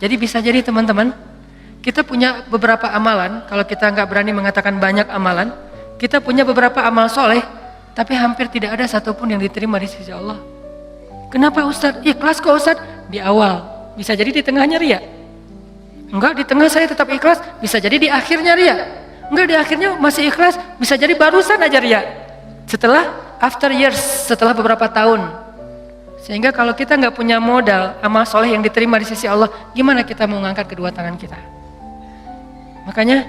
Jadi bisa jadi teman-teman, kita punya beberapa amalan, kalau kita nggak berani mengatakan banyak amalan, kita punya beberapa amal soleh, tapi hampir tidak ada satupun yang diterima di sisi Allah. Kenapa Ustadz? Ikhlas kok Ustadz? Di awal, bisa jadi di tengahnya ria. Enggak, di tengah saya tetap ikhlas, bisa jadi di akhirnya ria. Enggak, di akhirnya masih ikhlas, bisa jadi barusan aja ria. Setelah after years, setelah beberapa tahun. Sehingga kalau kita nggak punya modal amal soleh yang diterima di sisi Allah, gimana kita mau mengangkat kedua tangan kita? Makanya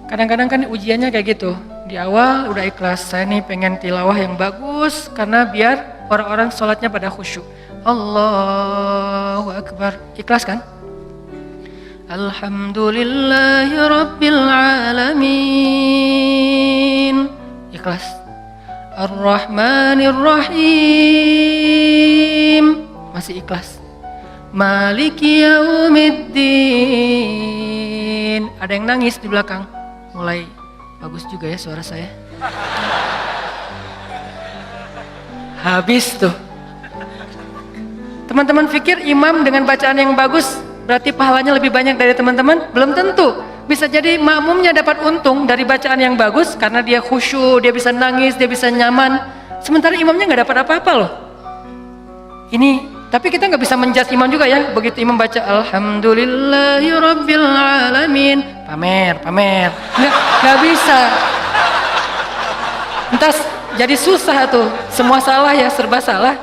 kadang-kadang kan ujiannya kayak gitu. Di awal udah ikhlas, saya nih pengen tilawah yang bagus karena biar orang-orang sholatnya pada khusyuk. Allahu Akbar, ikhlas kan? Alhamdulillahi Rabbil Alamin, ikhlas. Ar-Rahmanir Rahim, masih ikhlas. Maliki Yaumiddin. Ada yang nangis di belakang. Mulai bagus juga ya suara saya. Habis tuh. Teman-teman pikir imam dengan bacaan yang bagus berarti pahalanya lebih banyak dari teman-teman? Belum tentu. Bisa jadi makmumnya dapat untung dari bacaan yang bagus karena dia khusyuk, dia bisa nangis, dia bisa nyaman. Sementara imamnya nggak dapat apa-apa loh. Ini, tapi kita nggak bisa menjudge imam juga ya. Begitu imam baca Alhamdulillahi Rabbil Alamin, pamer. Nggak bisa. Entas jadi susah tuh. Semua salah ya, serba salah.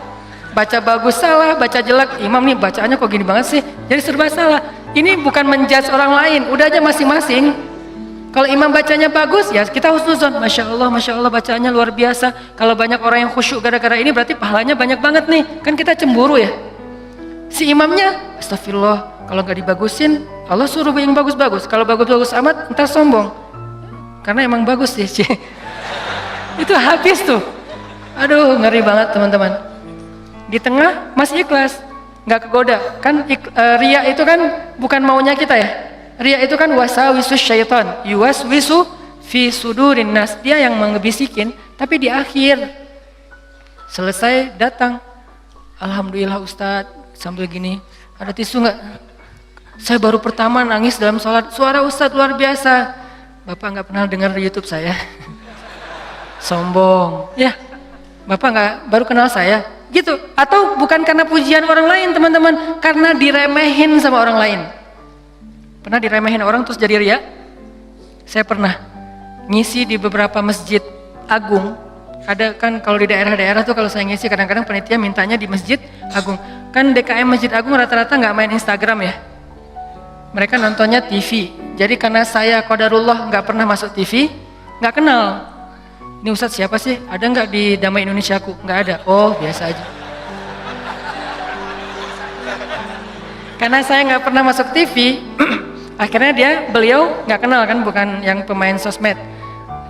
Baca bagus salah, baca jelek. Imam nih bacaannya kok gini banget sih. Jadi serba salah. Ini bukan menjudge orang lain, udah aja masing-masing. Kalau imam bacanya bagus, ya kita husnuzon. Masya Allah bacaannya luar biasa. Kalau banyak orang yang khusyuk gara-gara ini berarti pahalanya banyak banget nih. Kan kita cemburu ya. Si imamnya, astagfirullah, kalau nggak dibagusin, Allah suruh yang bagus-bagus. Kalau bagus-bagus amat, entar sombong. Karena emang bagus sih. Itu habis tuh. Aduh, ngeri banget teman-teman. Di tengah masih ikhlas, nggak kegoda. Kan ria itu kan bukan maunya kita ya. Ria itu kan wasawisus syaitan, yuwaswisu fi sudurin nas. Dia yang mengebisikin, tapi di akhir selesai datang, alhamdulillah Ustadz, sambil gini, ada tisu nggak? Saya baru pertama nangis dalam sholat, suara Ustadz luar biasa. Bapak nggak pernah dengar di YouTube saya. Sombong, ya. Bapak nggak baru kenal saya. Gitu, atau bukan karena pujian orang lain teman-teman, karena diremehin sama orang lain. Pernah diremehin orang terus jadi ria? Saya pernah ngisi di beberapa masjid agung. Ada kan kalau di daerah-daerah tuh kalau saya ngisi kadang-kadang panitia mintanya di masjid agung. Kan DKM Masjid Agung rata-rata nggak main Instagram ya. Mereka nontonnya TV. Jadi karena saya qadarullah nggak pernah masuk TV, nggak kenal. Ini Ustadz siapa sih? Ada nggak di Damai Indonesiaku? Nggak ada. Oh biasa aja. Karena saya nggak pernah masuk TV, akhirnya beliau nggak kenal kan, bukan yang pemain sosmed.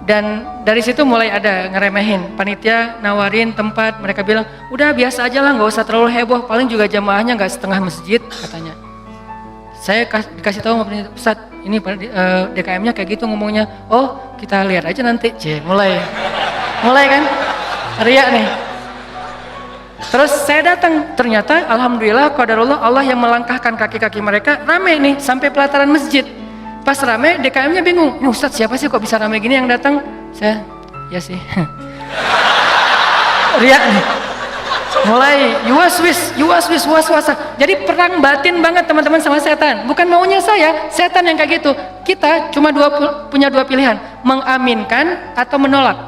Dan dari situ mulai ada ngeremehin. Panitia nawarin tempat, mereka bilang, udah biasa aja lah, nggak usah terlalu heboh. Paling juga jamaahnya nggak setengah masjid katanya. Saya dikasih tahu sama panitia, Ustadz, ini DKM-nya kayak gitu ngomongnya. Oh, kita lihat aja nanti. Mulai kan, ria nih. Terus saya datang, ternyata alhamdulillah qadarullah Allah yang melangkahkan kaki-kaki mereka rame nih sampai pelataran masjid. Pas rame, DKM-nya bingung. Ini Ustadz siapa sih kok bisa rame gini yang datang? Saya, ya sih. Ria nih. Mulai yuwaswis was-wasa. Jadi perang batin banget teman-teman sama setan. Bukan maunya saya, setan yang kayak gitu. Kita cuma punya dua pilihan, mengaminkan atau menolak.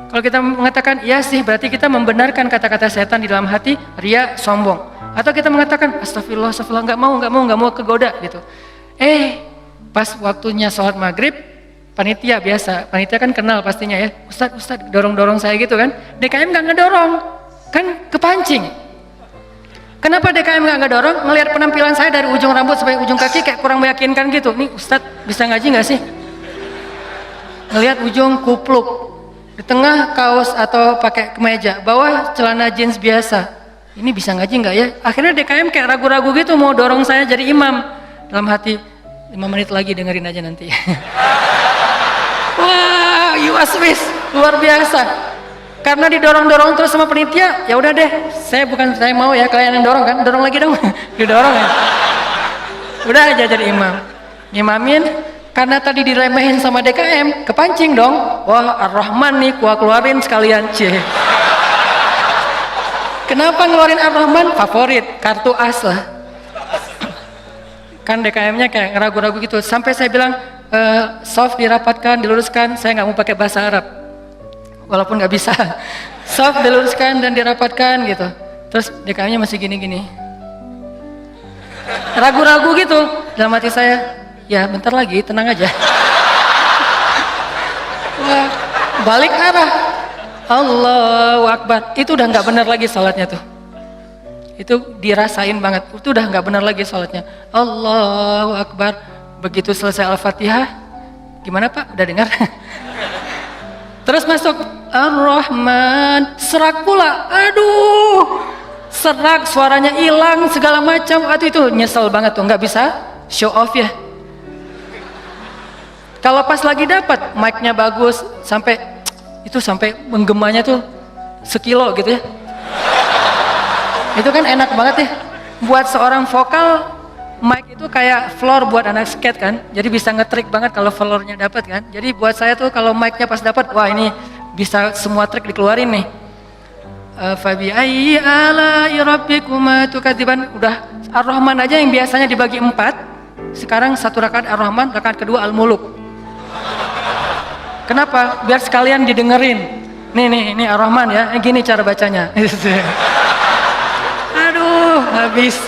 Kalau kita mengatakan iya sih, berarti kita membenarkan kata-kata setan di dalam hati, ria, sombong. Atau kita mengatakan astagfirullah, nggak mau kegoda gitu. Pas waktunya sholat maghrib, panitia biasa, panitia kan kenal pastinya ya. Ustadz dorong-dorong saya gitu kan. DKM nggak ngedorong. Kan kepancing. Kenapa DKM nggak ngedorong? Ngelihat penampilan saya dari ujung rambut sampai ujung kaki kayak kurang meyakinkan gitu. Nih Ustadz bisa ngaji nggak sih? Ngelihat ujung kupluk, di tengah kaos atau pakai kemeja, bawah celana jeans biasa. Ini bisa ngaji nggak ya? Akhirnya DKM kayak ragu-ragu gitu mau dorong saya jadi imam. Dalam hati 5 menit lagi dengerin aja nanti. Wah, yuwaswis luar biasa. Karena didorong-dorong terus sama penitia, ya udah deh, saya mau ya kalian yang dorong kan, dorong lagi dong, didorong ya. Udah aja jadi imam. Ngimamin, karena tadi diremehin sama DKM, kepancing dong. Wah, Ar-Rahman nih, gua keluarin sekalian, Kenapa ngeluarin Ar-Rahman? Favorit, kartu as lah. Kan DKM-nya kayak ragu-ragu gitu. Sampai saya bilang, soft dirapatkan, diluruskan, saya nggak mau pakai bahasa Arab. Walaupun nggak bisa. Soft diluruskan dan dirapatkan gitu. Terus DKM-nya masih gini-gini. Ragu-ragu gitu. Dalam hati saya, ya bentar lagi, tenang aja. Wah, balik arah. Allahu Akbar. Itu udah nggak benar lagi salatnya tuh. Itu dirasain banget. Itu udah nggak benar lagi salatnya. Allahu Akbar. Begitu selesai Al-Fatihah, gimana Pak? Udah dengar? Terus masuk Ar-Rahman, serak pula. Aduh, serak, suaranya hilang, segala macam. Aduh, itu nyesel banget tuh, nggak bisa show off ya. Kalau pas lagi dapat mic-nya bagus, sampai menggemanya tuh sekilo gitu ya. Itu kan enak banget ya. Buat seorang vokal, mic itu kayak floor buat anak skate kan. Jadi bisa ngetrik banget kalau floornya dapat kan. Jadi buat saya tuh kalau mic-nya pas dapat, wah ini bisa semua trik dikeluarin nih. Fabi ayyi ala'i rabbikuma tukadziban. Udah Ar-Rahman aja yang biasanya dibagi 4, sekarang 1 rakaat Ar-Rahman, rakaat kedua Al-Muluk. Kenapa? Biar sekalian didengerin. Nih Ar-Rahman ya, gini cara bacanya. Aduh, habis.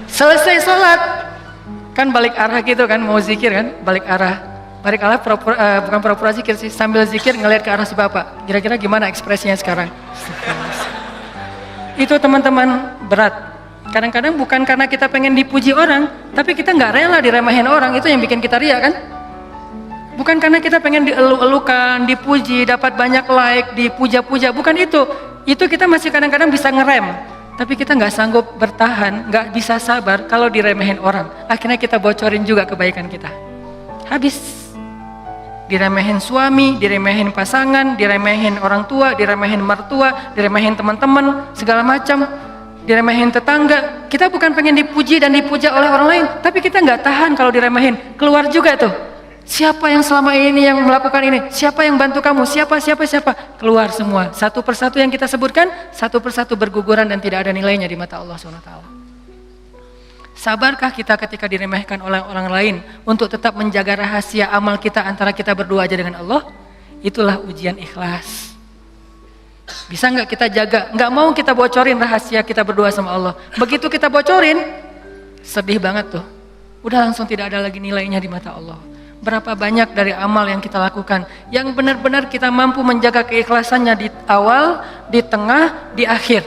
Selesai sholat, kan balik arah gitu kan, mau zikir kan, balik arah, bukan pura-pura zikir sih, sambil zikir ngelihat ke arah si bapak. Kira-kira gimana ekspresinya sekarang? Itu teman-teman berat. Kadang-kadang bukan karena kita pengen dipuji orang, tapi kita nggak rela diremehin orang, itu yang bikin kita ria kan? Bukan karena kita pengen dielu-elukan, dipuji, dapat banyak like, dipuja-puja, bukan itu. Itu kita masih kadang-kadang bisa ngerem. Tapi kita nggak sanggup bertahan, nggak bisa sabar kalau diremehin orang. Akhirnya kita bocorin juga kebaikan kita. Habis. Diremehin suami, diremehin pasangan, diremehin orang tua, diremehin mertua, diremehin teman-teman, segala macam. Diremehin tetangga. Kita bukan pengen dipuji dan dipuja oleh orang lain, tapi kita nggak tahan kalau diremehin. Keluar juga tuh. Siapa yang selama ini yang melakukan ini? Siapa yang bantu kamu? Siapa? Keluar semua. Satu persatu yang kita sebutkan, satu persatu berguguran dan tidak ada nilainya di mata Allah SWT. Sabarkah kita ketika diremehkan oleh orang lain untuk tetap menjaga rahasia amal kita antara kita berdua aja dengan Allah? Itulah ujian ikhlas. Bisa nggak kita jaga? Nggak mau kita bocorin rahasia kita berdua sama Allah. Begitu kita bocorin, sedih banget tuh. Udah langsung tidak ada lagi nilainya di mata Allah. Berapa banyak dari amal yang kita lakukan yang benar-benar kita mampu menjaga keikhlasannya di awal, di tengah, di akhir.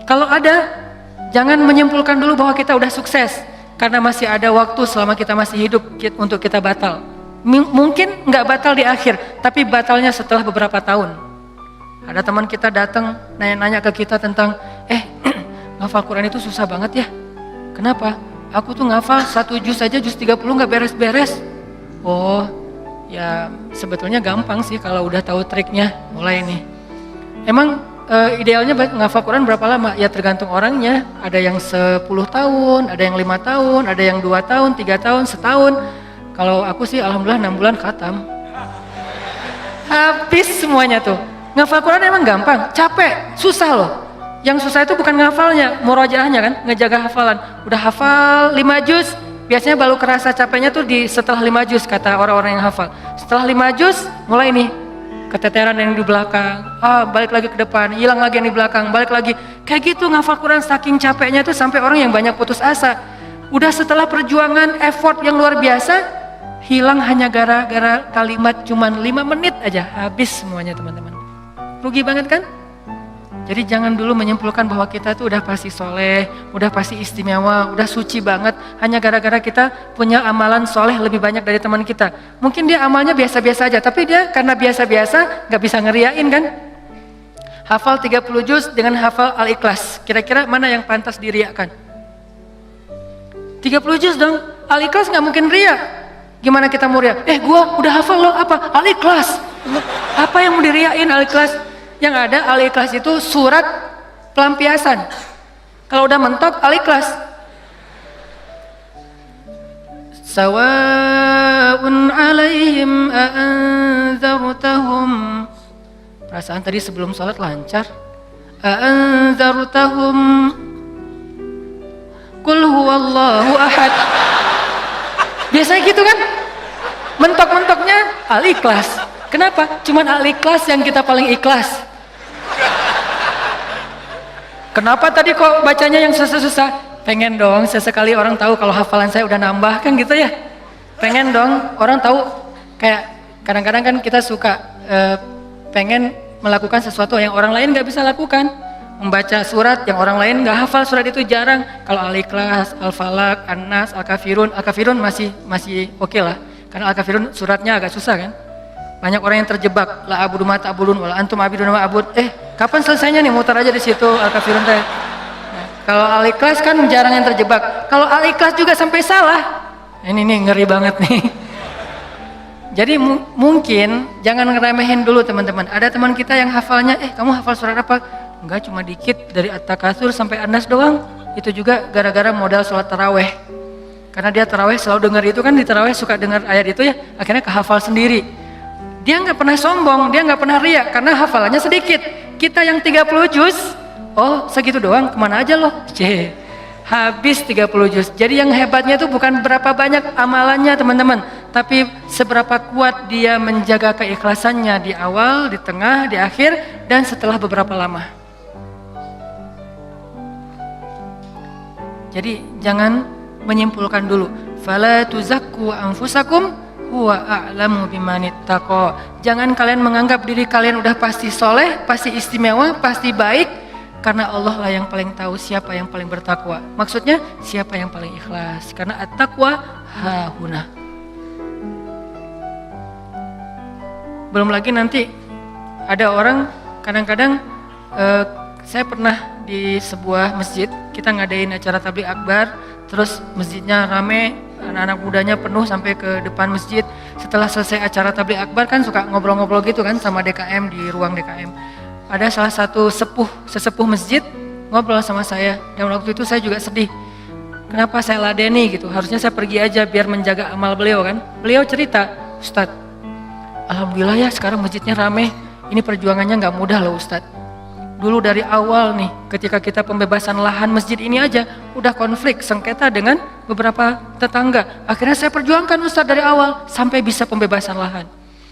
Kalau ada, jangan menyimpulkan dulu bahwa kita udah sukses karena masih ada waktu selama kita masih hidup untuk kita batal. Mungkin nggak batal di akhir, tapi batalnya setelah beberapa tahun. Ada teman kita datang nanya-nanya ke kita tentang, ngafal Quran itu susah banget ya. Kenapa? Aku tuh ngafal 1 juz aja, juz 30 nggak beres-beres. Oh, ya sebetulnya gampang sih kalau udah tahu triknya. Mulai nih. Emang idealnya ngafal Quran berapa lama? Ya tergantung orangnya. Ada yang 10 tahun, ada yang 5 tahun, ada yang 2 tahun, 3 tahun, setahun. Kalau aku sih alhamdulillah 6 bulan khatam. Habis semuanya tuh. Ngafal Quran emang gampang, capek, susah loh. Yang susah itu bukan ngafalnya, murojaahnya kan, ngejaga hafalan. Udah hafal 5 juz, biasanya baru kerasa capeknya tuh setelah 5 juz, kata orang-orang yang hafal. Setelah 5 juz, mulai nih, keteteran yang di belakang, balik lagi ke depan, hilang lagi yang di belakang, balik lagi. Kayak gitu ngafal Quran saking capeknya tuh sampai orang yang banyak putus asa. Udah setelah perjuangan, effort yang luar biasa, hilang hanya gara-gara kalimat cuman 5 menit aja, habis semuanya teman-teman. Rugi banget kan? Jadi jangan dulu menyimpulkan bahwa kita tuh udah pasti soleh, udah pasti istimewa, udah suci banget hanya gara-gara kita punya amalan soleh lebih banyak dari teman kita. Mungkin dia amalnya biasa-biasa aja, tapi dia karena biasa-biasa gak bisa ngeriain kan. Hafal 30 juz dengan hafal Al-Ikhlas, kira-kira mana yang pantas diriakan? 30 juz dong, Al-Ikhlas gak mungkin ria. Gimana kita mau ria? Gua udah hafal loh, apa? Al-Ikhlas. Apa yang mau diriain Al-Ikhlas? Yang ada Al-Ikhlas itu surat pelampiasan. Kalau udah mentok Al-Ikhlas. Sawa'un 'alaihim a'anzartahum. Perasaan tadi sebelum sholat lancar. A'anzartahum Qul huwallahu ahad. Biasanya gitu kan? Mentok-mentoknya Al-Ikhlas. Kenapa? Cuman Al-Ikhlas yang kita paling ikhlas. Kenapa tadi kok bacanya yang susah-susah? Pengen dong sesekali orang tahu kalau hafalan saya udah nambah kan gitu ya. Pengen dong orang tahu, kayak kadang-kadang kan kita suka pengen melakukan sesuatu yang orang lain gak bisa lakukan. Membaca surat yang orang lain gak hafal surat itu jarang. Kalau Al-Ikhlas, Al-Falaq, An-Nas, Al-Kafirun masih oke lah. Karena Al-Kafirun suratnya agak susah kan. Banyak orang yang terjebak, la abudu ma ta'budun wala antum abiduna ma abud. Kapan selesainya nih? Mutar aja di situ Al-Kafirun teh. Nah, kalau Al-Ikhlas kan jarang yang terjebak. Kalau Al-Ikhlas juga sampai salah. Ini nih ngeri banget nih. Jadi mungkin jangan ngeremehin dulu teman-teman. Ada teman kita yang hafalnya, kamu hafal surat apa? Enggak, cuma dikit dari At-Takatsur sampai An-Nas doang. Itu juga gara-gara modal sholat taraweh. Karena dia taraweh selalu dengar itu kan, di taraweh suka dengar ayat itu ya, akhirnya kehafal sendiri. Dia nggak pernah sombong, dia nggak pernah riak karena hafalannya sedikit. Kita yang 30 juz, segitu doang, kemana aja loh? Habis 30 juz. Jadi yang hebatnya itu bukan berapa banyak amalannya teman-teman, tapi seberapa kuat dia menjaga keikhlasannya di awal, di tengah, di akhir, dan setelah beberapa lama. Jadi jangan menyimpulkan dulu. Fala tuzakku anfusakum huwa a'lamu bimanittaqa. Jangan kalian menganggap diri kalian udah pasti soleh, pasti istimewa, pasti baik, karena Allah lah yang paling tahu siapa yang paling bertakwa. Maksudnya siapa yang paling ikhlas. Karena at-taqwa hahuna. Belum lagi nanti ada orang kadang-kadang saya pernah di sebuah masjid, kita ngadain acara tabligh akbar, terus masjidnya rame, anak-anak mudanya penuh sampai ke depan masjid. Setelah selesai acara tabligh akbar kan suka ngobrol-ngobrol gitu kan sama DKM di ruang DKM. Ada salah satu sesepuh masjid ngobrol sama saya, dan waktu itu saya juga sedih. Kenapa saya ladeni gitu? Harusnya saya pergi aja biar menjaga amal beliau kan. Beliau cerita, Ustadz, alhamdulillah ya sekarang masjidnya rame. Ini perjuangannya nggak mudah loh Ustadz. Dulu dari awal nih, ketika kita pembebasan lahan masjid ini aja, udah konflik, sengketa dengan beberapa tetangga. Akhirnya saya perjuangkan Ustadz dari awal, sampai bisa pembebasan lahan.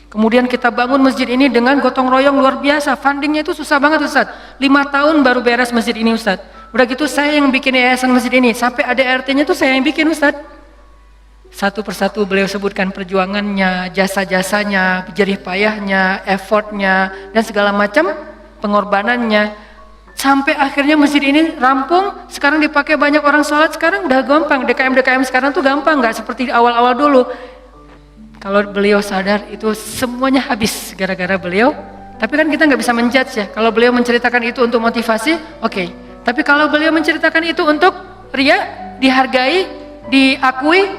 Kemudian kita bangun masjid ini dengan gotong royong luar biasa. Fundingnya itu susah banget Ustadz. 5 tahun baru beres masjid ini Ustadz. Udah gitu saya yang bikin yayasan masjid ini. Sampai ADRT-nya itu saya yang bikin Ustadz. Satu persatu beliau sebutkan perjuangannya, jasa-jasanya, jerih payahnya, effortnya, dan segala macam pengorbanannya. Sampai akhirnya masjid ini rampung. Sekarang dipakai banyak orang sholat. Sekarang udah gampang. DKM sekarang tuh gampang. Gak seperti awal-awal dulu. Kalau beliau sadar itu semuanya habis gara-gara beliau. Tapi kan kita nggak bisa menjudge ya. Kalau beliau menceritakan itu untuk motivasi, oke. Tapi kalau beliau menceritakan itu untuk ria, dihargai, diakui,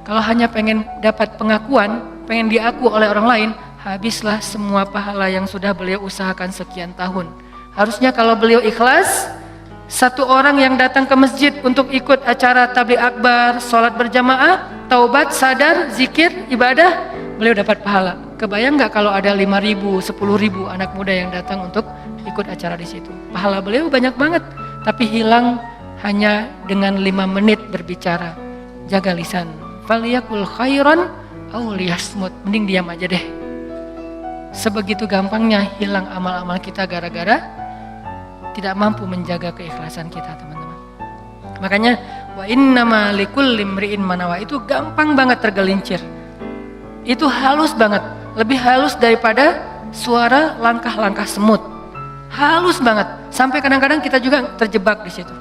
kalau hanya pengen dapat pengakuan, pengen diaku oleh orang lain, habislah semua pahala yang sudah beliau usahakan sekian tahun. Harusnya kalau beliau ikhlas, satu orang yang datang ke masjid untuk ikut acara tabligh akbar, sholat berjamaah, taubat, sadar, zikir, ibadah, beliau dapat pahala. Kebayang nggak kalau ada 5.000, 10.000 anak muda yang datang untuk ikut acara di situ? Pahala beliau banyak banget, tapi hilang hanya dengan 5 menit berbicara. Jaga lisan. Faliyakul khairan aw liyasmut. Mending diam aja deh. Sebegitu gampangnya hilang amal-amal kita gara-gara tidak mampu menjaga keikhlasan kita, teman-teman. Makanya wa innama likulli imri'in manawa itu gampang banget tergelincir. Itu halus banget, lebih halus daripada suara langkah-langkah semut. Halus banget, sampai kadang-kadang kita juga terjebak di situ.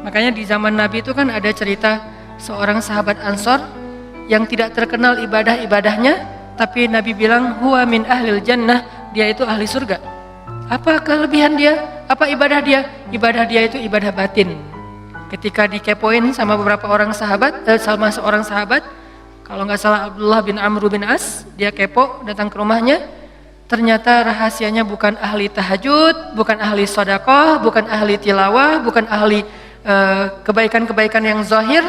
Makanya di zaman Nabi itu kan ada cerita seorang sahabat Ansor yang tidak terkenal ibadah-ibadahnya, tapi Nabi bilang huwa min ahlil jannah, dia itu ahli surga. Apa kelebihan dia? Apa ibadah dia? Ibadah dia itu ibadah batin. Ketika dikepoin sama beberapa orang sahabat, sama seorang sahabat, kalau nggak salah Abdullah bin Amr bin As, dia kepo datang ke rumahnya. Ternyata rahasianya bukan ahli tahajud, bukan ahli sedekah, bukan ahli tilawah, bukan ahli kebaikan-kebaikan yang zahir,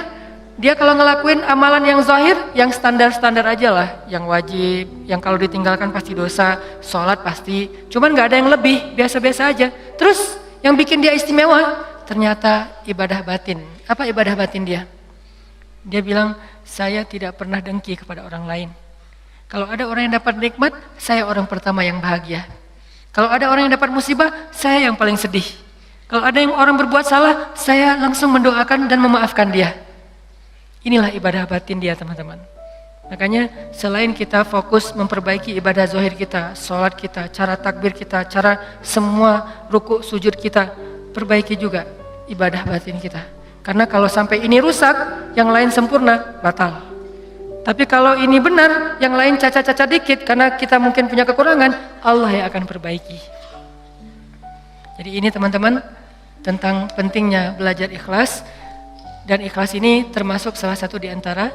Dia kalau ngelakuin amalan yang zahir, yang standar-standar aja lah, yang wajib, yang kalau ditinggalkan pasti dosa, sholat pasti, cuman nggak ada yang lebih, biasa-biasa aja. Terus yang bikin dia istimewa, ternyata ibadah batin. Apa ibadah batin dia? Dia bilang, saya tidak pernah dengki kepada orang lain. Kalau ada orang yang dapat nikmat, saya orang pertama yang bahagia. Kalau ada orang yang dapat musibah, saya yang paling sedih. Kalau ada yang orang berbuat salah, saya langsung mendoakan dan memaafkan dia. Inilah ibadah batin dia, teman-teman. Makanya selain kita fokus memperbaiki ibadah zahir kita, sholat kita, cara takbir kita, cara semua ruku sujud kita, perbaiki juga ibadah batin kita. Karena kalau sampai ini rusak, yang lain sempurna, batal. Tapi kalau ini benar, yang lain cacat-cacat dikit, karena kita mungkin punya kekurangan, Allah yang akan perbaiki. Jadi ini teman-teman, tentang pentingnya belajar ikhlas. Dan ikhlas ini termasuk salah satu di antara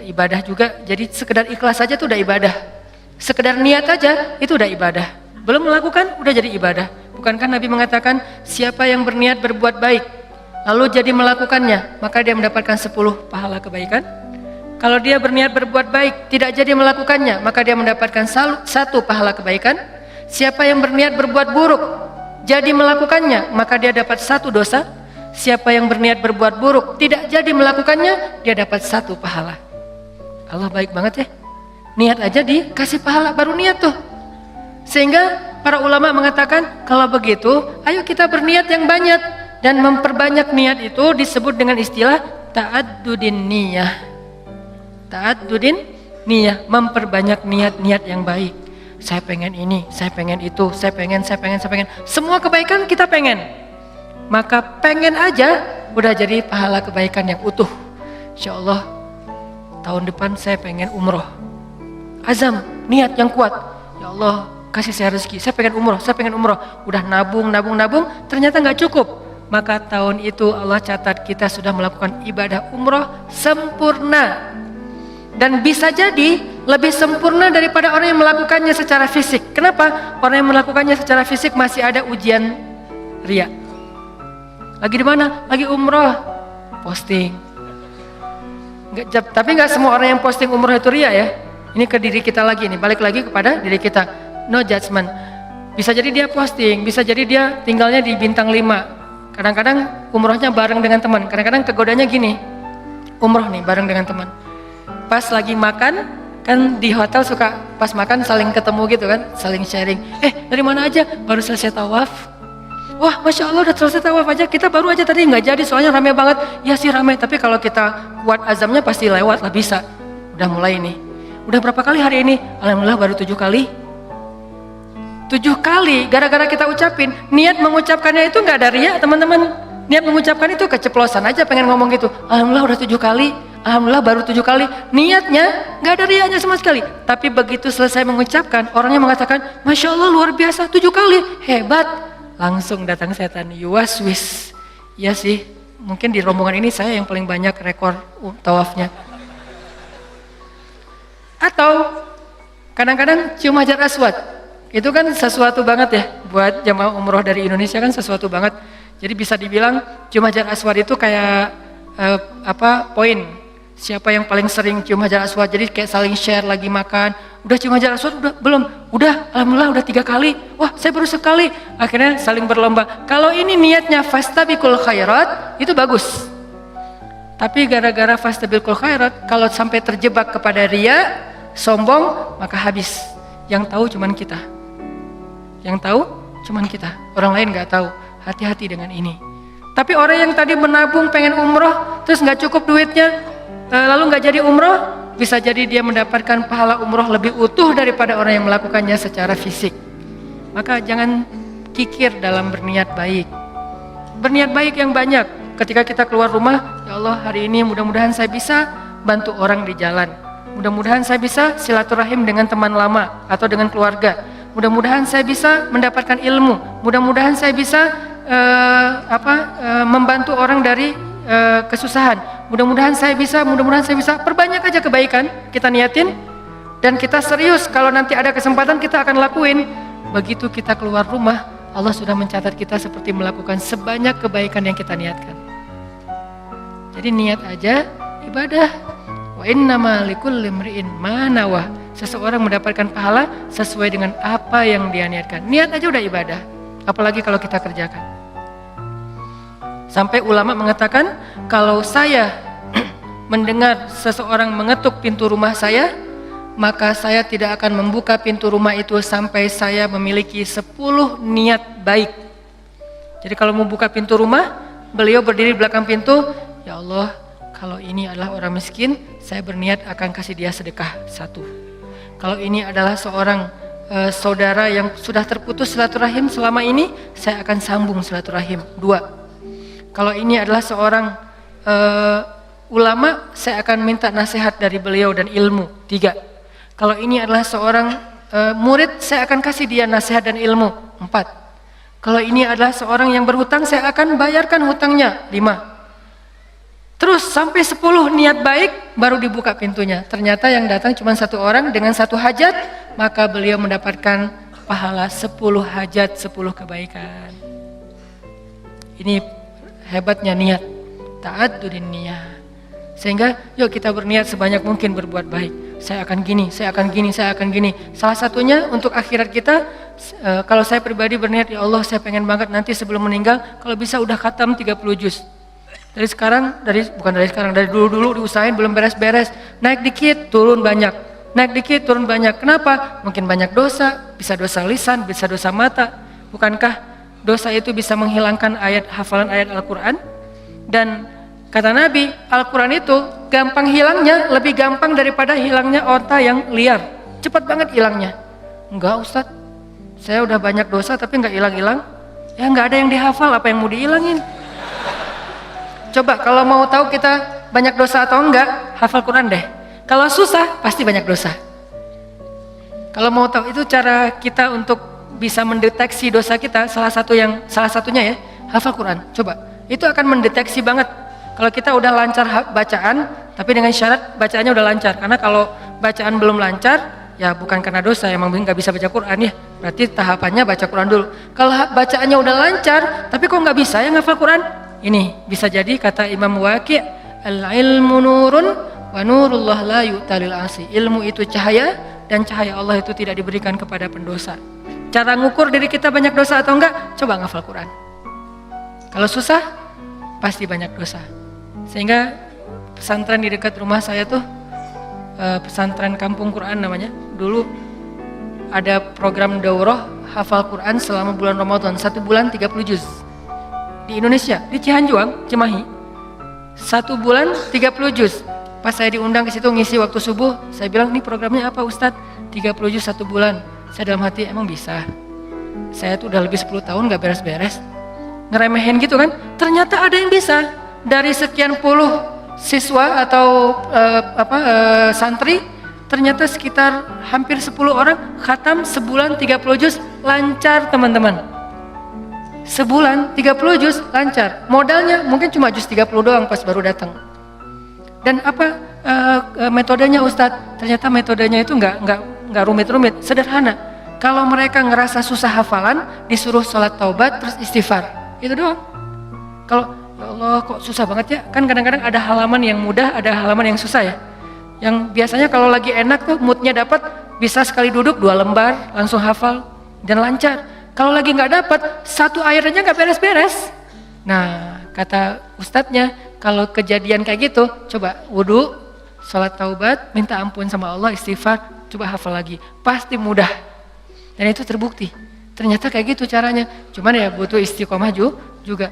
ibadah juga. Jadi sekedar ikhlas saja itu udah ibadah. Sekedar niat aja itu udah ibadah. Belum melakukan udah jadi ibadah. Bukankah Nabi mengatakan siapa yang berniat berbuat baik lalu jadi melakukannya, maka dia mendapatkan 10 pahala kebaikan. Kalau dia berniat berbuat baik tidak jadi melakukannya, maka dia mendapatkan 1 pahala kebaikan. Siapa yang berniat berbuat buruk jadi melakukannya, maka dia dapat 1 dosa. Siapa yang berniat berbuat buruk tidak jadi melakukannya, dia dapat 1 pahala. Allah baik banget ya. Niat aja dikasih pahala, baru niat tuh. Sehingga para ulama mengatakan kalau begitu ayo kita berniat yang banyak. Dan memperbanyak niat itu disebut dengan istilah ta'addudin niyah. Ta'addudin niyah, memperbanyak niat-niat yang baik. Saya pengen ini, saya pengen itu, saya pengen. Semua kebaikan kita pengen. Maka pengen aja udah jadi pahala kebaikan yang utuh. Insya Allah tahun depan saya pengen umroh. Azam, niat yang kuat. Ya Allah kasih saya rezeki, saya pengen umroh. Udah nabung, ternyata nggak cukup. Maka tahun itu Allah catat kita sudah melakukan ibadah umroh sempurna. Dan bisa jadi lebih sempurna daripada orang yang melakukannya secara fisik. Kenapa? Orang yang melakukannya secara fisik masih ada ujian riya. Lagi di mana? Lagi umroh, posting. Tapi nggak semua orang yang posting umroh itu riya ya. Ini ke diri kita lagi nih, balik lagi kepada diri kita. No judgment. Bisa jadi dia posting, bisa jadi dia tinggalnya di bintang 5. Kadang-kadang umrohnya bareng dengan teman. Kadang-kadang kegodanya gini, umroh nih bareng dengan teman. Pas lagi makan, kan di hotel suka pas makan saling ketemu gitu kan, saling sharing. Dari mana aja? Baru selesai tawaf. Wah, Masya Allah udah selesai tawaf aja, kita baru aja tadi nggak jadi soalnya rame banget. Ya sih rame, tapi kalau kita kuat azamnya pasti lewat lah, bisa. Udah mulai nih. Udah berapa kali hari ini? Alhamdulillah baru 7 kali. 7 kali, gara-gara kita ucapin. Niat mengucapkannya itu nggak ada riya teman-teman. Niat mengucapkan itu keceplosan aja pengen ngomong gitu. Alhamdulillah udah 7 kali, alhamdulillah baru 7 kali. Niatnya nggak ada riyanya sama sekali. Tapi begitu selesai mengucapkan, orangnya mengatakan, Masya Allah luar biasa 7 kali, hebat. Langsung datang setan, yuwaswis. Ya sih, mungkin di rombongan ini saya yang paling banyak rekor tawafnya. Atau kadang-kadang cium hajar aswad. Itu kan sesuatu banget ya, buat jamaah umroh dari Indonesia kan sesuatu banget. Jadi bisa dibilang cium hajar aswad itu kayak poin. Siapa yang paling sering cium hajar aswad, jadi kayak saling share lagi makan. Udah cium hajar aswad? Udah? Belum? Udah, alhamdulillah udah 3 kali. Wah saya baru sekali. Akhirnya saling berlomba. Kalau ini niatnya fastabiqul khairat, itu bagus. Tapi gara-gara fastabiqul khairat, kalau sampai terjebak kepada riya, sombong, maka habis. Yang tahu cuman kita. Yang tahu cuman kita, orang lain nggak tahu. Hati-hati dengan ini. Tapi orang yang tadi menabung pengen umroh, terus nggak cukup duitnya, lalu nggak jadi umroh, bisa jadi dia mendapatkan pahala umroh lebih utuh daripada orang yang melakukannya secara fisik. Maka jangan kikir dalam berniat baik. Berniat baik yang banyak. Ketika kita keluar rumah, ya Allah hari ini mudah-mudahan saya bisa bantu orang di jalan. Mudah-mudahan saya bisa silaturahim dengan teman lama atau dengan keluarga. Mudah-mudahan saya bisa mendapatkan ilmu. Mudah-mudahan saya bisa membantu orang dari kesusahan. Mudah-mudahan saya bisa. Perbanyak aja kebaikan kita niatin dan kita serius. Kalau nanti ada kesempatan kita akan lakuin. Begitu kita keluar rumah, Allah sudah mencatat kita seperti melakukan sebanyak kebaikan yang kita niatkan. Jadi niat aja, ibadah. Wa innama likulli imri'in ma nawah. Seseorang mendapatkan pahala sesuai dengan apa yang dia niatkan. Niat aja udah ibadah, apalagi kalau kita kerjakan. Sampai ulama mengatakan, kalau saya mendengar seseorang mengetuk pintu rumah saya, maka saya tidak akan membuka pintu rumah itu sampai saya memiliki 10 niat baik. Jadi kalau mau buka pintu rumah, beliau berdiri di belakang pintu, ya Allah, kalau ini adalah orang miskin, saya berniat akan kasih dia sedekah 1. Kalau ini adalah seorang saudara yang sudah terputus silaturahim selama ini, saya akan sambung silaturahim 2. Kalau ini adalah seorang ulama, saya akan minta nasihat dari beliau dan ilmu 3. Kalau ini adalah seorang murid, saya akan kasih dia nasihat dan ilmu 4. Kalau ini adalah seorang yang berhutang, saya akan bayarkan hutangnya 5. Terus sampai 10 niat baik baru dibuka pintunya. Ternyata yang datang cuma 1 orang dengan 1 hajat, maka beliau mendapatkan pahala 10 hajat, 10 kebaikan. Ini hebatnya niat, ta'addudin niyah. Sehingga yuk kita berniat sebanyak mungkin berbuat baik. Saya akan gini, saya akan gini, saya akan gini. Salah satunya untuk akhirat kita, kalau saya pribadi berniat, ya Allah saya pengen banget nanti sebelum meninggal, kalau bisa udah khatam 30 juz. Dari dulu diusahain belum beres-beres, naik dikit turun banyak, naik dikit turun banyak. Kenapa? Mungkin banyak dosa, bisa dosa lisan, bisa dosa mata. Bukankah dosa itu bisa menghilangkan hafalan ayat Al-Quran? Dan kata Nabi, Al-Quran itu gampang hilangnya, lebih gampang daripada hilangnya onta yang liar. Cepat banget hilangnya. Enggak Ustadz, saya udah banyak dosa tapi enggak hilang-hilang. Ya enggak ada yang dihafal, apa yang mau dihilangin? Coba kalau mau tahu kita banyak dosa atau enggak, hafal Quran deh. Kalau susah, pasti banyak dosa. Kalau mau tahu itu cara kita untuk bisa mendeteksi dosa kita, salah satunya ya, hafal Quran. Coba, itu akan mendeteksi banget. Kalau kita udah lancar bacaan, tapi dengan syarat bacaannya udah lancar. Karena kalau bacaan belum lancar, ya bukan karena dosa, emang nggak bisa baca Quran ya. Berarti tahapannya baca Quran dulu. Kalau bacaannya udah lancar, tapi kok nggak bisa ya ngafal Quran? Ini bisa jadi kata Imam Waqi', al-ilmu nurun wa nurullah la yu'talil asi. Ilmu itu cahaya dan cahaya Allah itu tidak diberikan kepada pendosa. Cara ngukur diri kita banyak dosa atau enggak? Coba ngafal Quran. Kalau susah, pasti banyak dosa. Sehingga pesantren di dekat rumah saya tuh, pesantren Kampung Quran namanya. Dulu ada program daurah hafal Quran selama bulan Ramadan, 1 bulan 30 juz. Di Indonesia, di Cihanjuang, Cimahi, 1 bulan 30 juz. Pas saya diundang ke situ ngisi waktu subuh, saya bilang, ini programnya apa Ustadz? 30 juz 1 bulan. Saya dalam hati, emang bisa? Saya tuh udah lebih 10 tahun gak beres-beres. Ngeremehin gitu kan? Ternyata ada yang bisa. Dari sekian puluh siswa atau santri, ternyata sekitar hampir 10 orang khatam sebulan 30 juz lancar teman-teman. Sebulan 30 juz lancar. Modalnya mungkin cuma juz 30 doang pas baru datang. Dan metodenya Ustadz? Ternyata metodenya itu nggak rumit-rumit, sederhana. Kalau mereka ngerasa susah hafalan, disuruh sholat taubat terus istighfar. Itu doang. Kalau ya Allah kok susah banget ya? Kan kadang-kadang ada halaman yang mudah, ada halaman yang susah ya. Yang biasanya kalau lagi enak tuh moodnya dapat, bisa sekali duduk 2 lembar langsung hafal dan lancar. Kalau lagi nggak dapat, 1 ayat aja nggak beres-beres. Nah, kata ustadznya, kalau kejadian kayak gitu, coba wudu, sholat taubat, minta ampun sama Allah, istighfar, coba hafal lagi. Pasti mudah. Dan itu terbukti. Ternyata kayak gitu caranya. Cuman ya butuh istiqomah juga.